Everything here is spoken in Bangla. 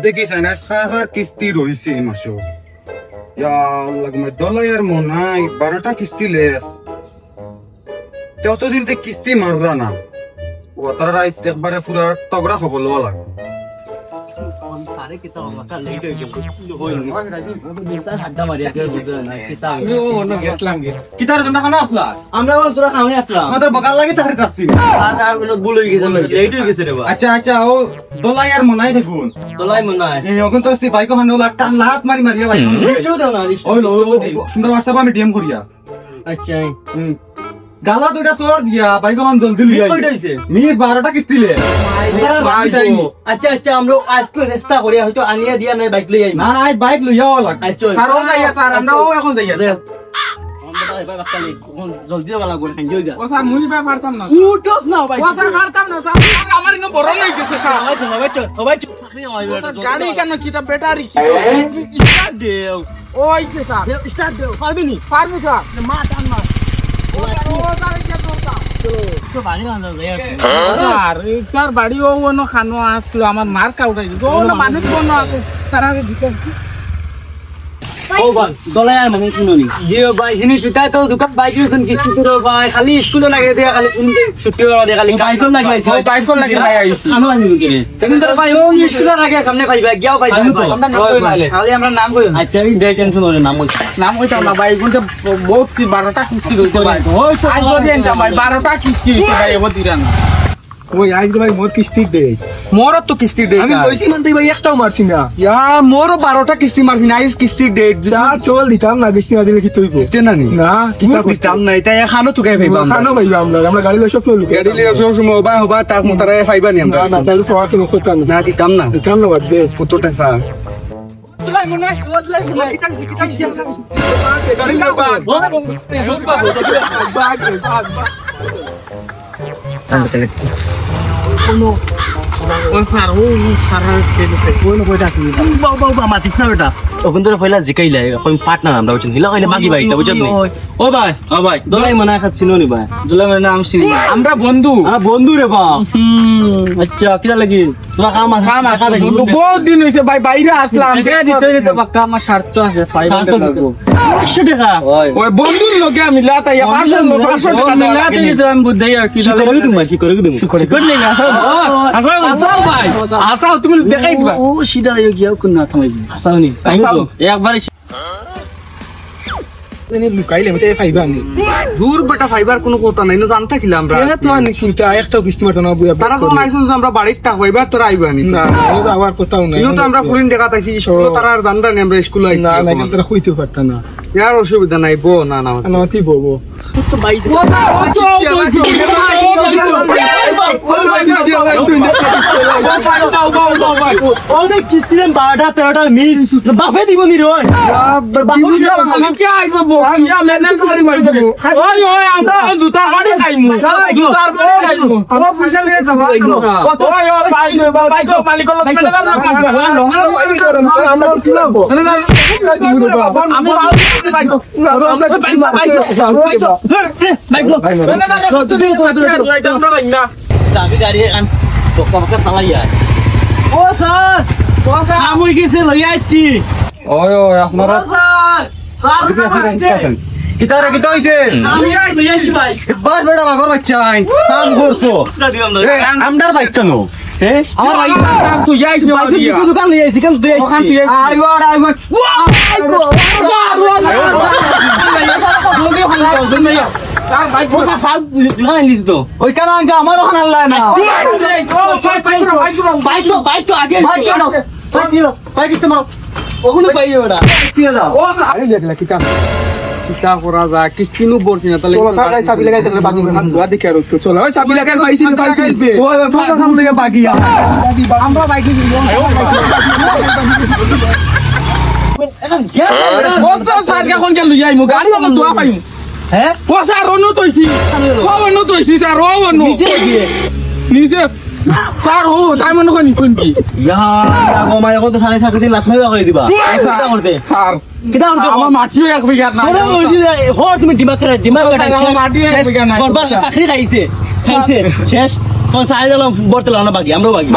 দেখি সাইনাস খার কিস্তি রইছে এই মাসও ইয়া আল্লাহ দলাইয়ার মনাই 12টা কিস্তি লেস ততদিন তে কিস্তি মাররা না ও তারা রাইস একবারে পুরা তগড়া খবর লওয়া লাগে सारे किताब मका लेट हो गए होय না হাড্ডা মারিয়া দিয়ে বুঝা না কিতাব ওনো গেছলাম গে কিতার জন্য খানা আসলা আমরা তোরা খামে আসলাম আমাদের বগাল লাগি তাহলে যাচ্ছি আজ আর কোনো ভুল হয়ে গেছে লেট হয়ে গেছে রে বা আচ্ছা আচ্ছা ও দলাইয়ার মনাই দেখুন তোলাই মনে হয় এই এখন তো স্তি বাইকো হানো লাগটা লাত মারি মারিয়া বাইক চো দাও না ওই লো সুন্দর রাস্তা আমি ডিএম করিয়া আচ্ছা গালা দুইটা সর দিয়া বাইকো হান জলদি লিয়া কয়টা হইছে মিস 12টা কিস্তি লে আচ্ছা আচ্ছা আমরা আজকে চেষ্টা করি হয়তো আনিয়া দিয়া নাই বাইক লই আইম না না আজ বাইক লইয়াও লাগ আচ্ছা কারণ যাইয়া স্যার আমরাও এখন যাইয়া আমরা ভাই বাক্কালি জলদি যাওয়া লাগবে খাই যাই যা ও স্যার মুই পারতাম না উঠোস না ভাই ও স্যার পারতাম না স্যার আমার ইনো বড় নাই গেছে স্যার সবাই চাকরি হয় গাড়ি কেন কিটা ব্যাটারি কি স্টার্ট দেও ওই যে স্যার স্টার্ট দেও পারবি নি পারবো স্যার মা টান মা ও স্যার কি করতা তো বাড়ি গান যাই স্যার স্যার বাড়ি ও ওনো খানো আসলো আমার মার কাউটাই ও মানুষ কোন আছে তারা ভিতর ও ভাই দলাই আর মানে শুনুনি যে ভাই হিনি জুতা তো দোকান বাইক রে কোন কিছু তো ভাই খালি স্কুলে লাগে দেয়া খালি ছুটি হওয়া দেয়া খালি বাইকল লাগে আইছে ও বাইকল লাগে ভাই আইছি আমি আনি কিনে তুমি তো ভাই ও স্কুলে লাগে সামনে ভাই গিয়াও ভাই আমরা নাম কই লালে খালি আমরা নাম কই আচ্ছা এই দে টেনশন হলে নাম কই নাম কইতাম না ভাই কোনটা বহুত কি 12টা কিস্তি রইছে ভাই ওই তো আজ দিন ভাই 12টা কিস্তি হইছে ভাই এব দিরা না ওই আজ ভাই মোর কিস্তি দে মোর তো কিস্তি ডেট আমি কইছি মানতে ভাই একটাও মারছি না ইয়া মোর 12টা কিস্তি মারছি না আজ কিস্তি ডেট যা চল দিতাম না কিস্তি না দিলে কি তুইব কিস্তি না নি না কিতা দিতাম না এটা এখানো তো গাই ভাইবা খানো ভাই আমরা গাড়ি লই সব লুকে গাড়ি লিয়ে সব সময় হবা হবা তার মতারে ফাইবা নি আমরা না না তাহলে ফোয়া কি মুখ কান না দিতাম না দিতাম না বাদ দে কত টাকা লাই মনে লাই মনে কিটা গাড়ি না ও স্যার ও স্যার বাবা মাতিস না বেটা ওখান ধরে পয়লা জিকাইলা কই পার্টনার আমরা বুঝছেন হিলা কইলে বাকি ভাই বুঝছেন নি ও ভাই দলাই মনে কাছে চিনোনি ভাই দলাই মনে নাম চিনি আমরা বন্ধু বন্ধু রে বা আচ্ছা কিটা লাগি তোমার কাম আছে বহুত দিন হইছে ভাই বাইরে আসলাম দিতে দিতে বাক্কা আমার স্বার্থ আছে 500 লাগবো 100 টাকা ওই বন্ধুর লগে আমি লাতা ইয়া 500 টাকা লাতা দিতে আমি বুঝাই আর কি কি করে তুমি করে নেই আসাও ভাই আসাও তুমি দেখাই দিবা ও সিধা গিয়া কোন না থামাই আসাও নি একবার লুকাইলে আমি তাই ফাইবা নি দূর বেটা ফাইবার কোনো কথা নাই না জানতা খিলা আমরা এ তো আনি চিন্তা একটাও কিস্তি মারতো না বুয়া তারা যখন আইছন আমরা বাড়িতে থাকবো এবার তোরা আইবা নি না আবার কোথাও নাই ইনো তো আমরা ফুরিন দেখাতাইছি স্কুল তারা আর জানতা নি আমরা স্কুলে আইছি না না কিন্তু হইতে পারতা না ইয়ার অসুবিধা নাই বো না না নাতি ববো তো ভাই অনেক কিস্তি দেন 12টা 13টা মিস বাপে দিব নি রে আমি গাড়ি আন পক্কা চালাই ও স্যার আমি কিছু লই আইছি ওই ওই আপনারা কিতারে কিতা হইছে আমি লই আইছি ভাই বাস বেটা বাগর বাচ্চা কাম করছো আমদার বাইক কেন আমার বাইক তুই যাইছ দোকান লই আইছি কেন তুই আইগো ওই কেন আমার ওখানে আল্লাহ না বাইক তো আগে বাইক তোমার ওখানে পাইবে বেটা দেখলা কিতা কিতা করা যায় কিস্তি নু বলছি না তাহলে চলো কাকাই সাবি লাগাই তাহলে বাকি হাত ধোয়া দেখে আর তো চলো ওই সাবি লাগাই পাইছি তো খেলবে ওই ফটো সামনে বাকি আমরা বাইকে কত স্যার এখন কে লই যাইমু গাড়ি আমার তোয়া পাইমু হ্যাঁ ও স্যার অন্য তইছি স্যার ও অন্য নিচে স্যার ও তাই মনে কই নিছুন কি আগো মাই এখন তো সাড়ে 7 দিন লাখ টাকা করে দিবা কিটা করতে স্যার কিটা করতে আমার মাটিও এক বিঘা না তুমি দিমাগ কাটাইছে আমার মাটিও এক বিঘা নাই বরবাদ চাকরি খাইছে শেষ কোন সাইজ বর্তলা না বাকি আমরাও বাকি